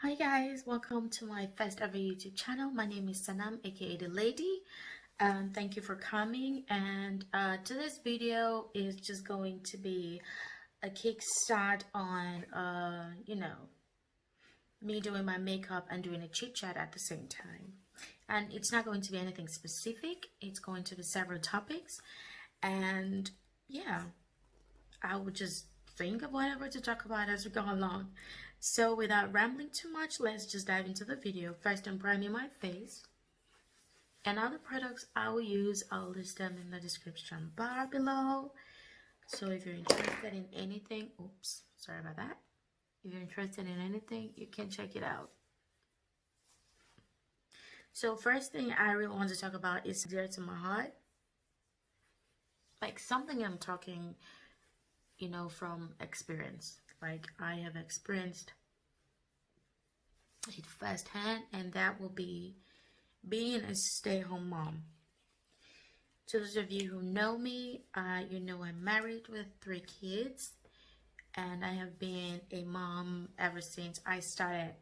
Hi guys, welcome to my first ever YouTube channel. My name is Sanam, aka the lady. Thank you for coming. And today's video is just going to be a kickstart on me doing my makeup and doing a chit chat at the same time. And it's not going to be anything specific. It's going to be several topics. And yeah, I would just think of whatever to talk about as we go along. So without rambling too much, let's just dive into the video. First, I'm priming my face. And other products I will use, I'll list them in the description bar below. So if you're interested in anything, oops, sorry about that. If you're interested in anything, you can check it out. So first thing I really want to talk about is dear to my heart. Like something I'm talking, from experience. Like I have experienced it firsthand, and that will be being a stay-at-home mom. To those of you who know me, you know I'm married with 3 kids, and I have been a mom ever since I started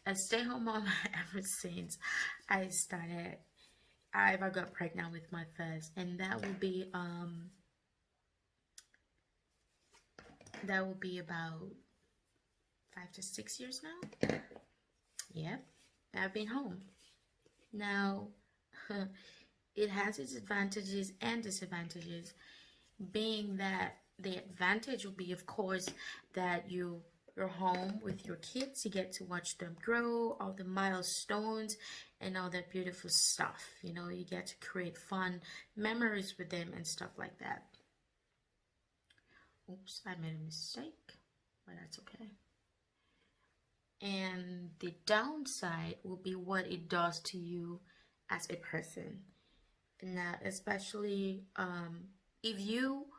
a stay-at-home mom ever since I got pregnant with my first, and that will be about 5 to 6 years now. Yep, I've been home. Now, it has its advantages and disadvantages, being that the advantage will be, of course, that you're home with your kids. You get to watch them grow, all the milestones and all that beautiful stuff. You get to create fun memories with them and stuff like that. Oops, I made a mistake, but that's okay. And the downside will be what it does to you as a person. Now, especially if you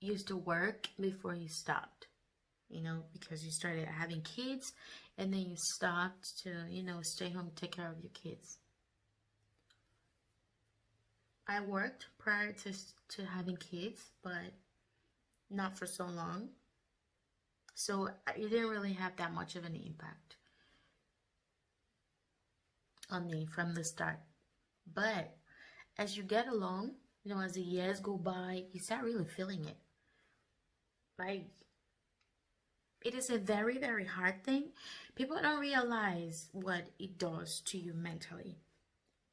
used to work before you stopped, because you started having kids and then you stopped to, stay home, take care of your kids. I worked prior to having kids, but not for so long. So it didn't really have that much of an impact on me from the start. But as you get along, as the years go by, you start really feeling it. Like, it is a very, very hard thing. People don't realize what it does to you mentally.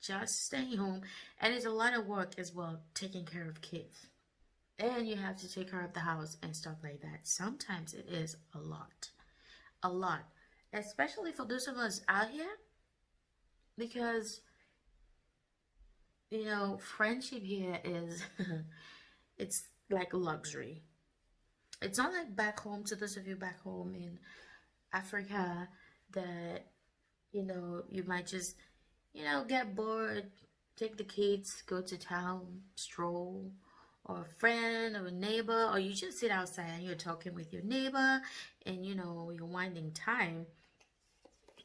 Just staying home. And it's a lot of work as well, taking care of kids. And you have to take care of the house and stuff like that. Sometimes it is a lot. A lot. Especially for those of us out here. Because, friendship here is, it's like a luxury. It's not like back home, to those of you back home in Africa, that, you might just, get bored, take the kids, go to town, stroll, or a friend or a neighbor, or you just sit outside and you're talking with your neighbor and you're winding time,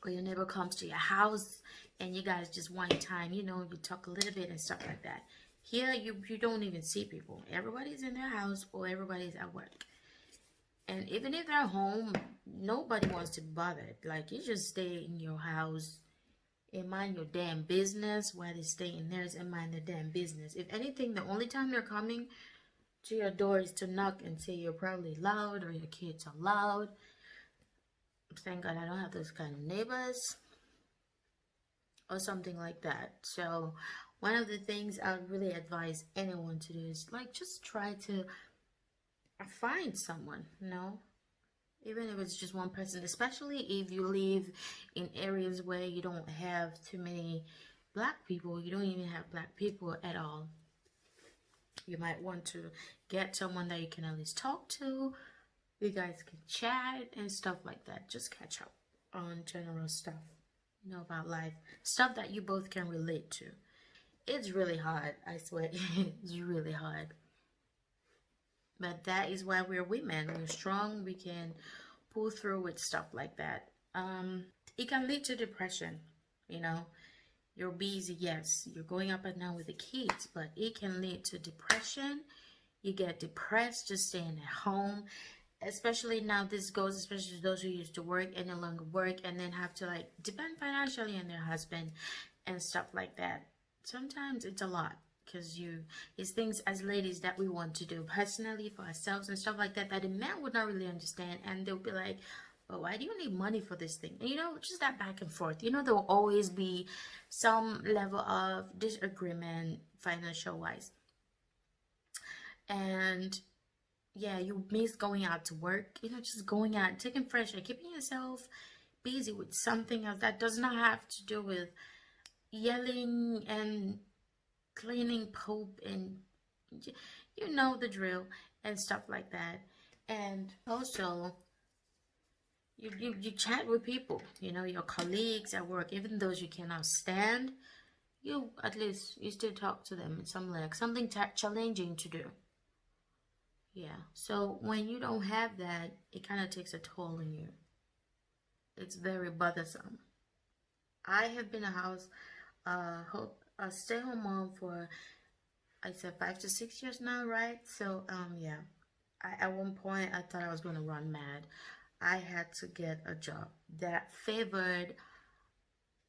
or your neighbor comes to your house and you guys just wind time, you talk a little bit and stuff like that. Here you don't even see people. Everybody's in their house or everybody's at work, and even if they're home, nobody wants to be bothered. Like, you just stay in your house and mind your damn business while they stay in theirs and mind their damn business. If anything, the only time they're coming to your door is to knock and say you're probably loud or your kids are loud. Thank God I don't have those kind of neighbors or something like that. So one of the things I would really advise anyone to do is, like, just try to find someone, even if it's just one person, especially if you live in areas where you don't have too many black people. You don't even have black people at all. You might want to get someone that you can at least talk to. You guys can chat and stuff like that. Just catch up on general stuff, about life. Stuff that you both can relate to. It's really hard, I swear. It's really hard. But that is why we're women. We're strong. We can pull through with stuff like that. It can lead to depression. You're busy, yes. You're going up and down with the kids, but it can lead to depression. You get depressed just staying at home. especially now this goes especially to those who used to work and no longer work and then have to like depend financially on their husband and stuff like that. Sometimes it's a lot because it's things as ladies that we want to do personally for ourselves and stuff like that that the man would not really understand, and they'll be like, but why do you need money for this thing? And just that back and forth. There will always be some level of disagreement financial wise. And yeah, you miss going out to work, just going out, taking fresh air, keeping yourself busy with something else that does not have to do with yelling and cleaning poop and you know the drill and stuff like that. And also you chat with people, your colleagues at work, even those you cannot stand, at least you still talk to them. It's something challenging to do. Yeah, so when you don't have that, it kind of takes a toll on you. It's very bothersome. I have been a stay-home mom for, I said, 5 to 6 years now, right? So yeah, at one point I thought I was going to run mad. I had to get a job that favored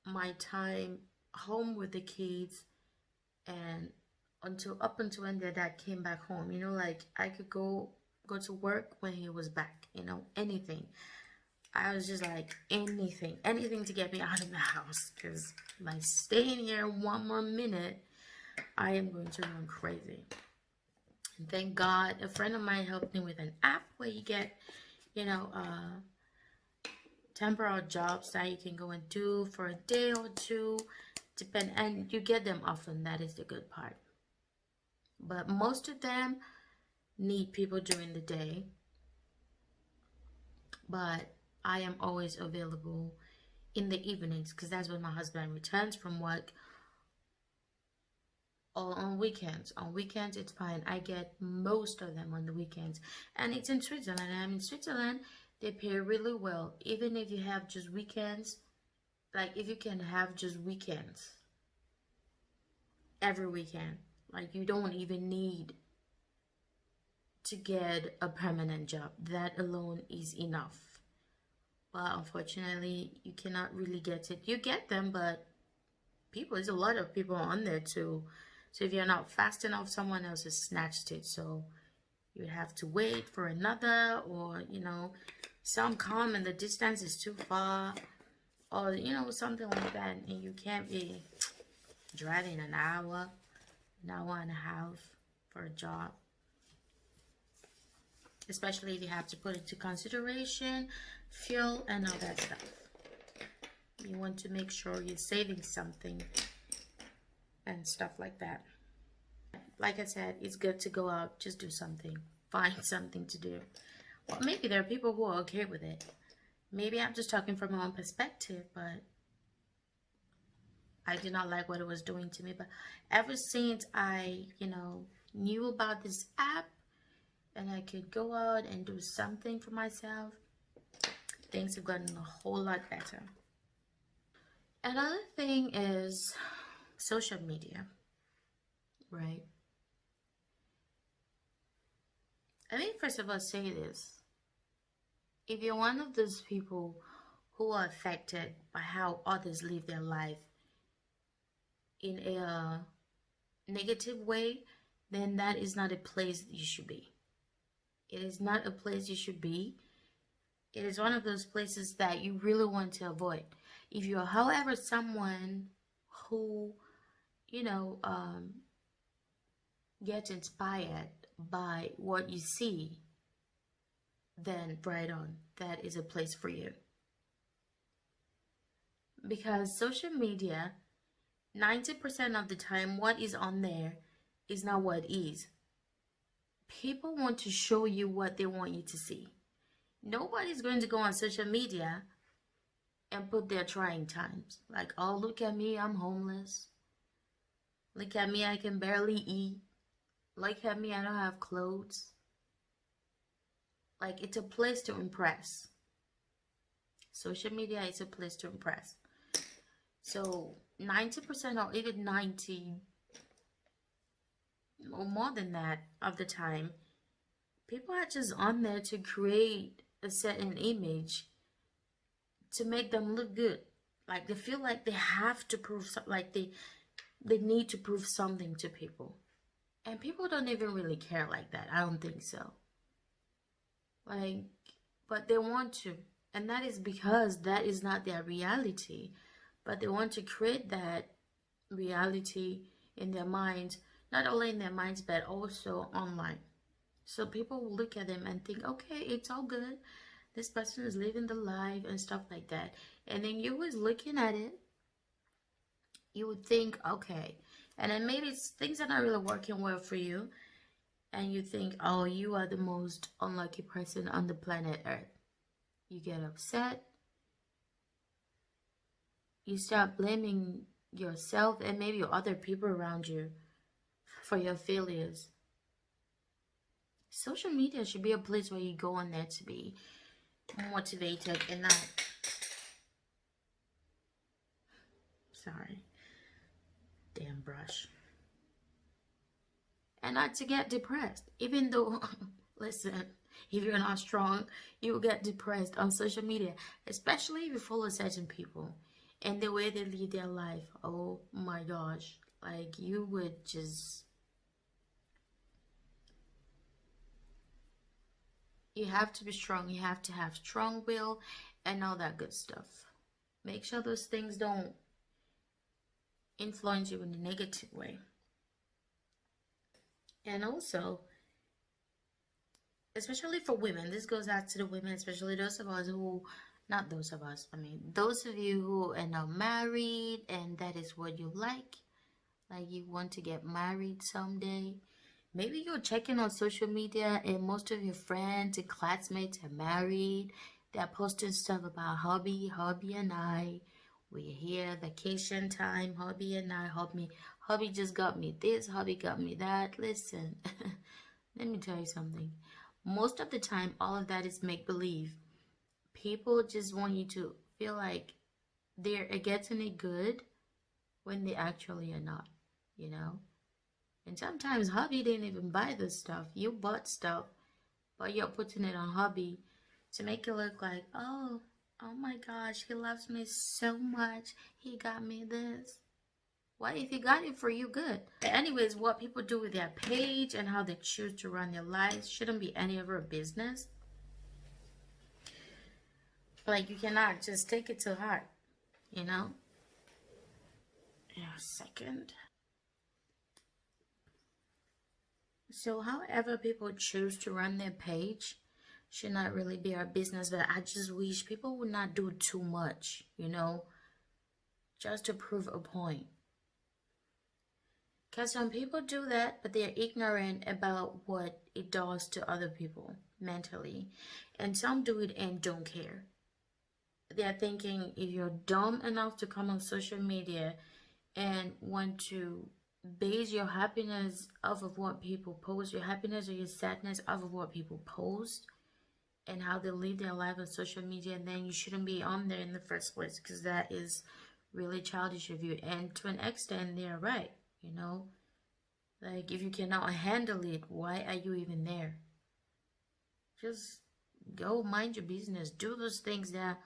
my time home with the kids, and up until when their dad came back home, like I could go to work when he was back, anything. I was just like anything to get me out of the house, because by staying here one more minute, I am going to run crazy. And thank God a friend of mine helped me with an app where you get, temporary jobs that you can go and do for a day or two, and you get them often. That is the good part. But most of them need people during the day. But I am always available in the evenings, because that's when my husband returns from work, or on weekends. On weekends, it's fine. I get most of them on the weekends. And it's in Switzerland. I'm in Switzerland. They pay really well. Even if you have just weekends, like if you can have just weekends, every weekend, like you don't even need to get a permanent job. That alone is enough. But unfortunately, you cannot really get it. You get them, but there's a lot of people on there too. So if you're not fast enough, someone else has snatched it. So you have to wait for another, or some come and the distance is too far, or something like that, and you can't be driving an hour and a half for a job, especially if you have to put into consideration fuel and all that stuff. You want to make sure you're saving something and stuff like that. Like I said, it's good to go out, just do something, find something to do. Well, maybe there are people who are okay with it. Maybe I'm just talking from my own perspective, but I did not like what it was doing to me. But ever since I, knew about this app and I could go out and do something for myself, things have gotten a whole lot better. Another thing is social media, right? Let me first of all say this. If you're one of those people who are affected by how others live their life in a negative way, then that is not a place you should be. It is not a place you should be. It is one of those places that you really want to avoid. If you're, however, someone who, gets inspired by what you see, then right on, that is a place for you. Because social media, 90% of the time, what is on there is not what is. People want to show you what they want you to see. Nobody's going to go on social media and put their trying times. Like, oh, look at me, I'm homeless. Look at me, I can barely eat. Look at me, I don't have clothes. Like, it's a place to impress. Social media is a place to impress. So 90% or even 90 or more than that of the time, People are just on there to create a certain image to make them look good. Like they feel like they have to prove like they need to prove something to people. And people don't even really care like that. I don't think so. Like, but they want to. And that is because that is not their reality. But they want to create that reality in their minds, not only in their minds, but also online. So people will look at them and think, okay, it's all good. This person is living the life and stuff like that. And then you was looking at it, you would think, okay. And then maybe things are not really working well for you. And you think, oh, you are the most unlucky person on the planet Earth. You get upset. You start blaming yourself and maybe other people around you for your failures. Social media should be a place where you go on there to be motivated and not, sorry, damn brush, and not to get depressed. Even though, listen, if you're not strong, you will get depressed on social media, especially if you follow certain people and the way they live their life. Oh my gosh, like you would just, you have to be strong. You have to have strong will and all that good stuff. Make sure those things don't influence you in a negative way. And also, especially for women, this goes out to the women, especially those of us who, not those of us, I mean, those of you who are now married and that is what you like you want to get married someday. Maybe you're checking on social media and most of your friends and classmates are married. They're posting stuff about hubby and I. We're here, vacation time, hubby and I. Hubby just got me this, hubby got me that. Listen, let me tell you something. Most of the time, all of that is make-believe. People just want you to feel like they're getting it good when they actually are not, you know? And sometimes hubby didn't even buy this stuff. You bought stuff, but you're putting it on hubby to make it look like, oh my gosh, he loves me so much. He got me this. What if he got it for you? Good. But anyways, what people do with their page and how they choose to run their lives shouldn't be any of our business. Like, you cannot just take it to heart, you know? Yeah, second. So however people choose to run their page should not really be our business, but I just wish people would not do too much, you know, just to prove a point. Because some people do that, but they're ignorant about what it does to other people mentally. And some do it and don't care. They're thinking if you're dumb enough to come on social media and want to base your happiness off of what people post, your happiness or your sadness off of what people post and how they live their life on social media, and then you shouldn't be on there in the first place, because that is really childish of you. And to an extent, they're right, you know? Like, if you cannot handle it, why are you even there? Just go mind your business. Do those things that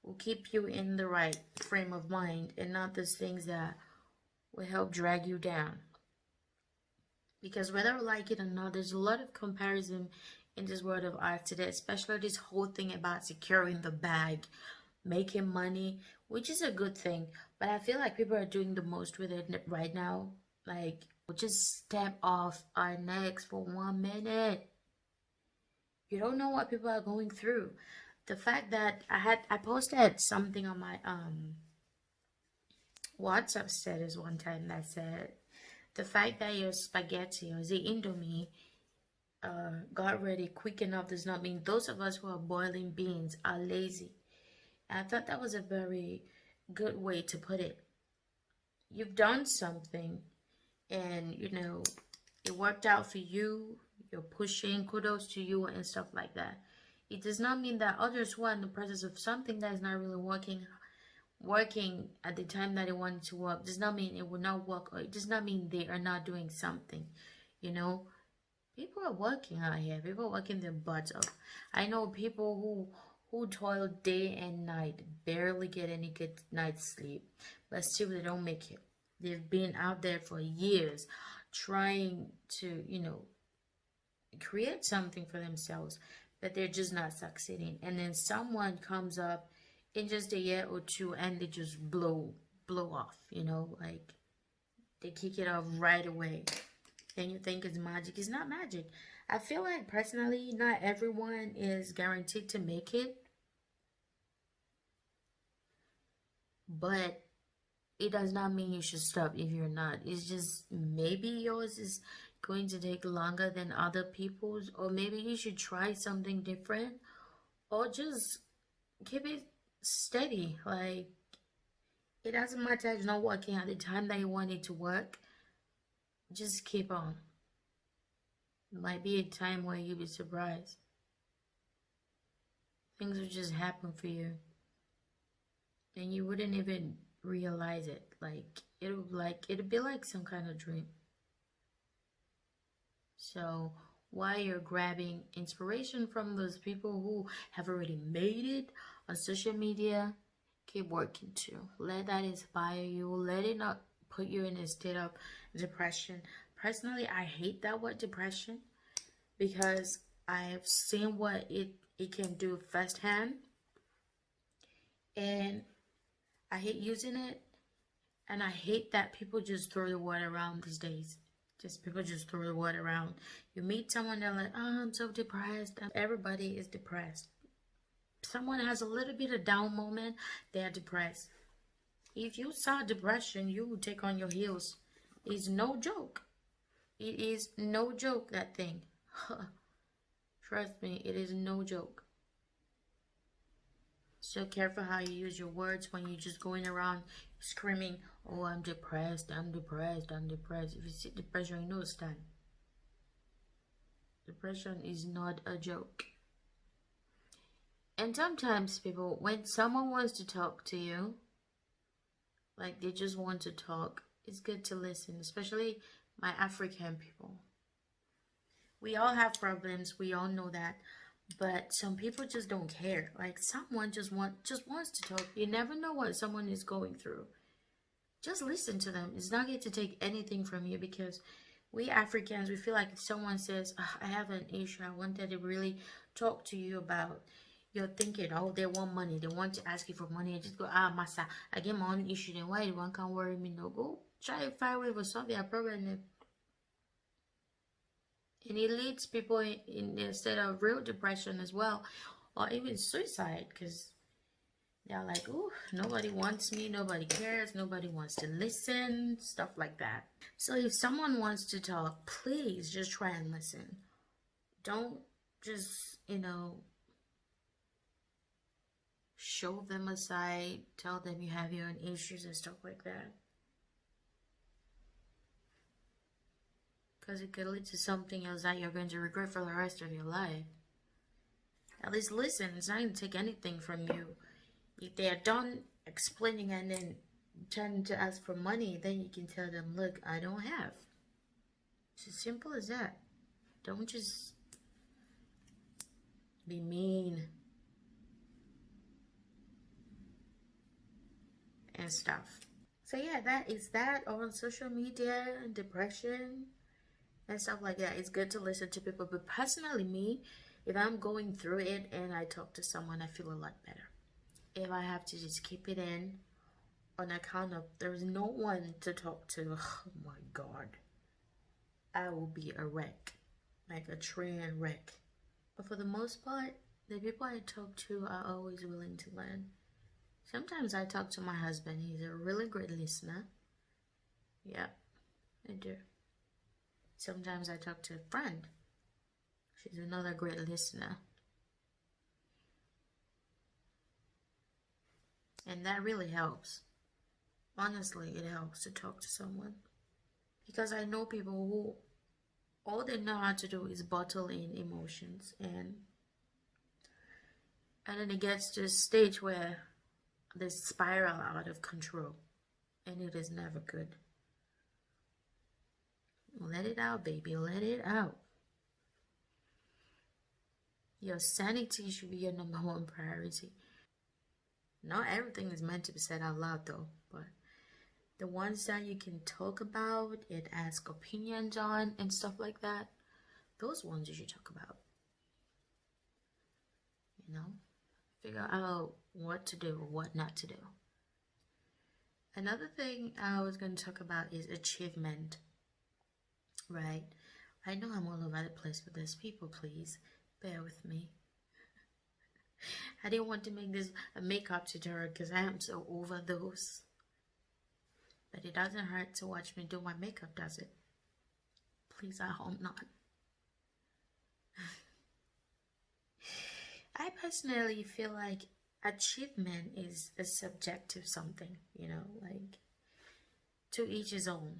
will keep you in the right frame of mind, and not those things that will help drag you down. Because whether we like it or not, there's a lot of comparison in this world of art today, especially this whole thing about securing the bag, making money, which is a good thing, but I feel like people are doing the most with it right now. Like, we'll just step off our necks for 1 minute. You don't know what people are going through. The fact that I posted something on my WhatsApp status one time that said, the fact that your spaghetti or the Indomie got ready quick enough does not mean those of us who are boiling beans are lazy. And I thought that was a very good way to put it. You've done something and, you know, it worked out for you. You're pushing, kudos to you and stuff like that. It does not mean that others who are in the process of something that is not really working at the time that they wanted to work, does not mean it will not work, or it does not mean they are not doing something, you know? People are working out here. People are working their butts off. I know people who toil day and night, barely get any good night's sleep, but still they don't make it. They've been out there for years trying to, create something for themselves, but they're just not succeeding. And then someone comes up in just a year or two and they just blow off, like they kick it off right away. And you think it's magic. It's not magic. I feel like personally, not everyone is guaranteed to make it, but it does not mean you should stop if you're not. It's just maybe yours is going to take longer than other people's, or maybe you should try something different, or just keep it steady. Like, it doesn't matter if it's not working at the time that you want it to work. Just keep on. It might be a time where you'll be surprised. Things will just happen for you. And you wouldn't even realize it. It'll be like some kind of dream. So while you're grabbing inspiration from those people who have already made it on social media, keep working too. Let that inspire you. Let it not put you in a state of depression. Personally, I hate that word depression because I've seen what it can do firsthand, and I hate using it, and I hate that people just throw the word around these days. Just people just throw the word around. You meet someone, they're like, oh, I'm so depressed. Everybody is depressed. Someone has a little bit of down moment, they're depressed. If you saw depression, you would take on your heels. It's no joke. It is no joke, that thing. Trust me, it is no joke. So careful how you use your words when you're just going around screaming, oh, I'm depressed, I'm depressed, I'm depressed. If you see depression, you know it's done. Depression is not a joke. And sometimes people, when someone wants to talk to you, like they just want to talk, it's good to listen, especially my African people. We all have problems, we all know that, but some people just don't care. Like someone just wants to talk. You never know what someone is going through. Just listen to them. It's not going to take anything from you, because we Africans, we feel like if someone says, oh, I have an issue, I wanted to really talk to you about, you're thinking, oh, they want money, they want to ask you for money, and just go, massa, I get my own issue, then why one can't worry me? No, go try to find a way to solve their problem. And it leads people in a state of real depression as well, or even suicide, because they're like, oh, nobody wants me, nobody cares, nobody wants to listen, stuff like that. So if someone wants to talk, please just try and listen. Don't just, shove them aside, tell them you have your own issues and stuff like that. Because it could lead to something else that you're going to regret for the rest of your life. At least listen. It's not going to take anything from you. If they are done explaining and then turn to ask for money, then you can tell them, look, I don't have. It's as simple as that. Don't just be mean and stuff. So yeah, that is that on social media, depression and stuff like that. It's good to listen to people, but personally me, if I'm going through it and I talk to someone, I feel a lot better. If I have to just keep it in on account of there's no one to talk to, oh my god, I will be a wreck, like a train wreck. But for the most part, the people I talk to are always willing to learn. Sometimes I talk to my husband. He's a really great listener. Yeah, I do. Sometimes I talk to a friend. She's another great listener. And that really helps. Honestly, it helps to talk to someone. Because I know people who all they know how to do is bottle in emotions, and then it gets to a stage where they spiral out of control, and it is never good. Let it out, baby, let it out. Your sanity should be your number one priority. Not everything is meant to be said out loud though, but the ones that you can talk about and ask opinions on and stuff like that, those ones you should talk about. You know? Figure out what to do, what not to do. Another thing I was going to talk about is achievement, right? I know I'm all over the place with this. People, please bear with me. I didn't want to make this a makeup tutorial because I am so over those. But it doesn't hurt to watch me do my makeup, does it? Please, I hope not. I personally feel like achievement is a subjective something, you know, like to each his own.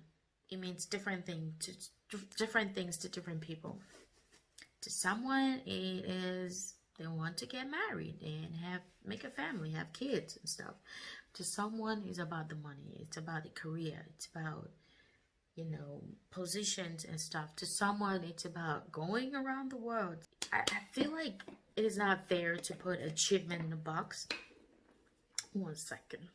It means different things to different people. To someone, it is they want to get married and make a family, have kids and stuff. To someone, it's about the money. It's about the career. It's about, you know, positions and stuff. To someone, it's about going around the world. I feel like it is not fair to put achievement in a box. 1 second.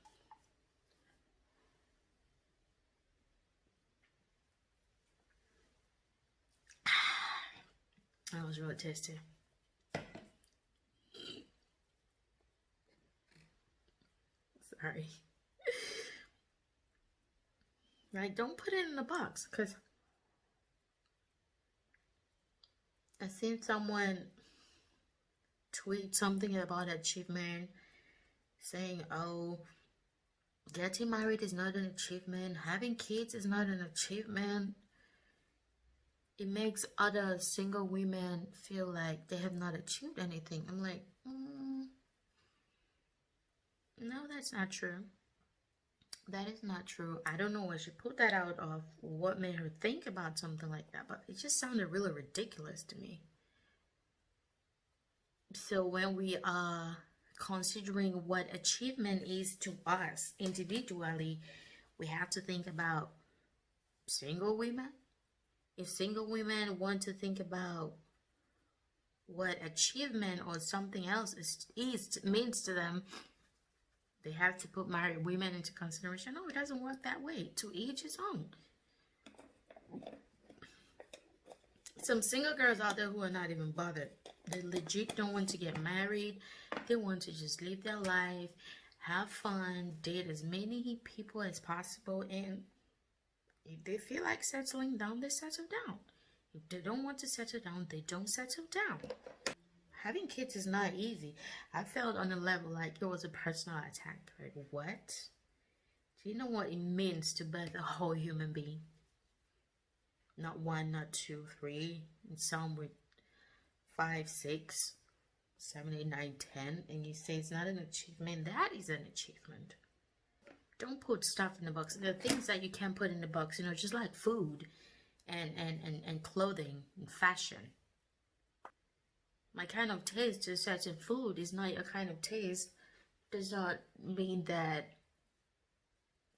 That was really tasty. Sorry. Like, don't put it in the box, because I seen someone tweet something about achievement, saying, oh, getting married is not an achievement, having kids is not an achievement. It makes other single women feel like they have not achieved anything. I'm like, no, that's not true. That is not true. I don't know where she put that out of, what made her think about something like that, but it just sounded really ridiculous to me. So when we are considering what achievement is to us individually, we have to think about single women. If single women want to think about what achievement or something else means to them, they have to put married women into consideration. No, it doesn't work that way. To each his own. Some single girls out there who are not even bothered. They legit don't want to get married. They want to just live their life, have fun, date as many people as possible, and if they feel like settling down, they settle down. If they don't want to settle down, they don't settle down. Having kids is not easy. I felt on a level like it was a personal attack. Like, what? Do you know what it means to birth a whole human being? Not 1, not 2, 3, and some with 5, 6, 7, 8, 9, 10, and you say it's not an achievement. That is an achievement. Don't put stuff in the box. There are things that you can't put in the box, you know, just like food and clothing and fashion. My kind of taste to certain food is not your kind of taste. Does not mean that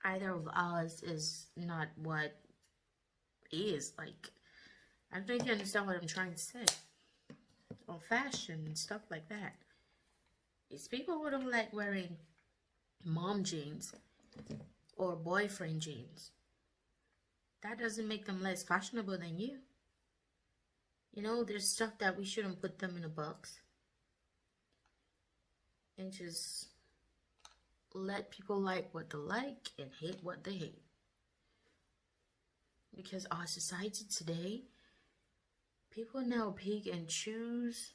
either of us is not what is. Like, I don't think you understand what I'm trying to say. Or fashion and stuff like that. It's people who don't like wearing mom jeans or boyfriend jeans. That doesn't make them less fashionable than you. You know, there's stuff that we shouldn't put them in a box. And just let people like what they like and hate what they hate. Because our society today, people now pick and choose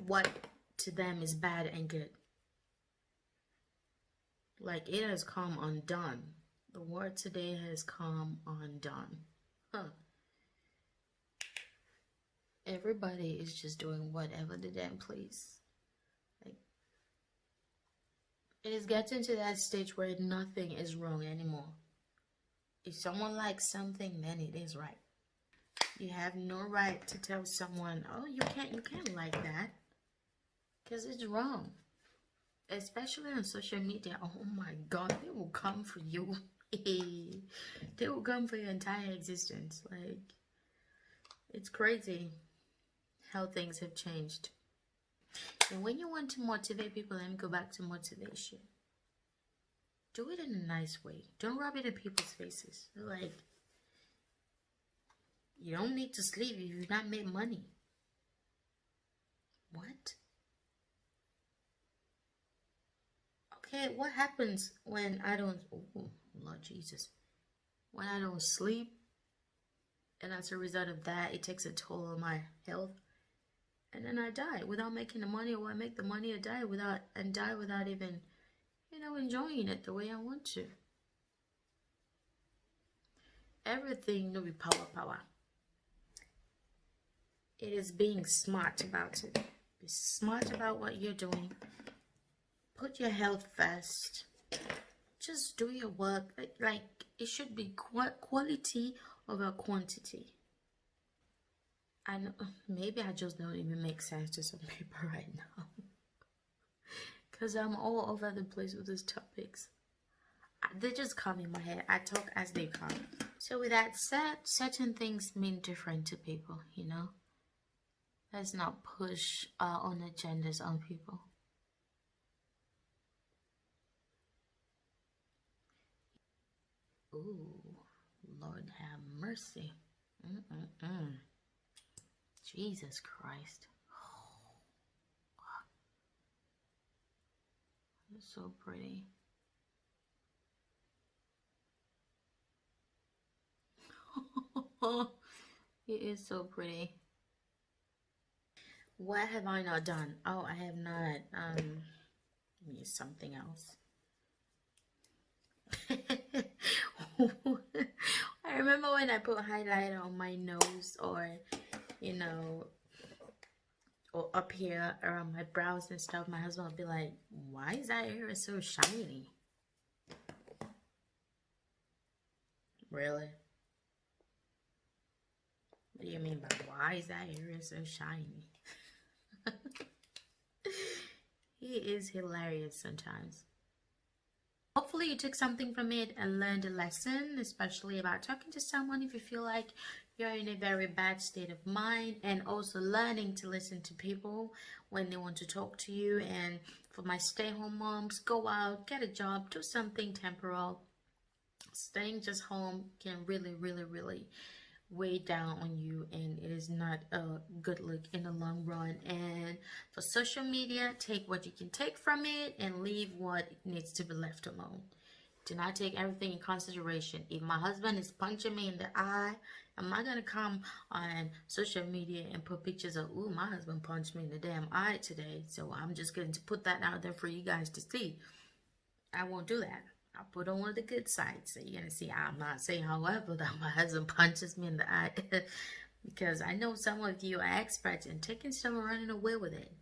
what to them is bad and good. Like, it has come undone. The word today has come undone. Everybody is just doing whatever they damn please. Like, it is getting to that stage where nothing is wrong anymore. If someone likes something, then it is right. You have no right to tell someone, oh, you can't like that, because it's wrong. Especially on social media. Oh my God, they will come for you. They will come for your entire existence. Like, it's crazy how things have changed. And when you want to motivate people, let me go back to motivation. Do it in a nice way. Don't rub it in people's faces. Like, you don't need to sleep if you've not made money. What? Okay, what happens when I don't, oh, Lord Jesus, when I don't sleep, and as a result of that, it takes a toll on my health, and then I die without making the money, or I make the money and die without even, enjoying it the way I want to. Everything will be power. It is being smart about it. Be smart about what you're doing. Put your health first. Just do your work. Like it should be quality over quantity. I know, maybe I just don't even make sense to some people right now. Because I'm all over the place with these topics. They just come in my head. I talk as they come. So with that said, certain things mean different to people, Let's not push our own agendas on people. Ooh, Lord have mercy. Jesus Christ. You're so pretty. It is so pretty. What have I not done? Oh, I have not used something else. I remember when I put highlighter on my nose, or or up here around my brows and stuff, my husband would be like, why is that area so shiny? Really? What do you mean by why is that area so shiny? He is hilarious sometimes. Hopefully you took something from it and learned a lesson, especially about talking to someone if you feel like you're in a very bad state of mind, and also learning to listen to people when they want to talk to you. And for my stay-home moms, go out, get a job, do something temporal. Staying just home can really weigh down on you, and it is not a good look in the long run. And for social media, take what you can take from it and leave what needs to be left alone. Do not take everything in consideration. If my husband is punching me in the eye, I'm not gonna come on social media and put pictures of, ooh, my husband punched me in the damn eye today, so I'm just going to put that out there for you guys to see. I won't do that. I'll put on one of the good sides. So you're going to see, I'm not saying, however, that my husband punches me in the eye. Because I know some of you are experts in taking stuff and running away with it.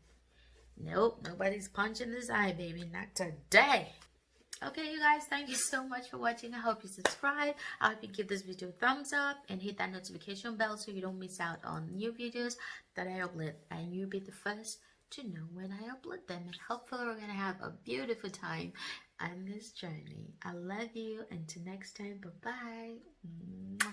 Nope, nobody's punching this eye, baby. Not today. Okay, you guys, thank you so much for watching. I hope you subscribe. I hope you give this video a thumbs up and hit that notification bell so you don't miss out on new videos that I upload. And you'll be the first to know when I upload them. And hopefully we're going to have a beautiful time on this journey. I love you. Until next time, bye-bye.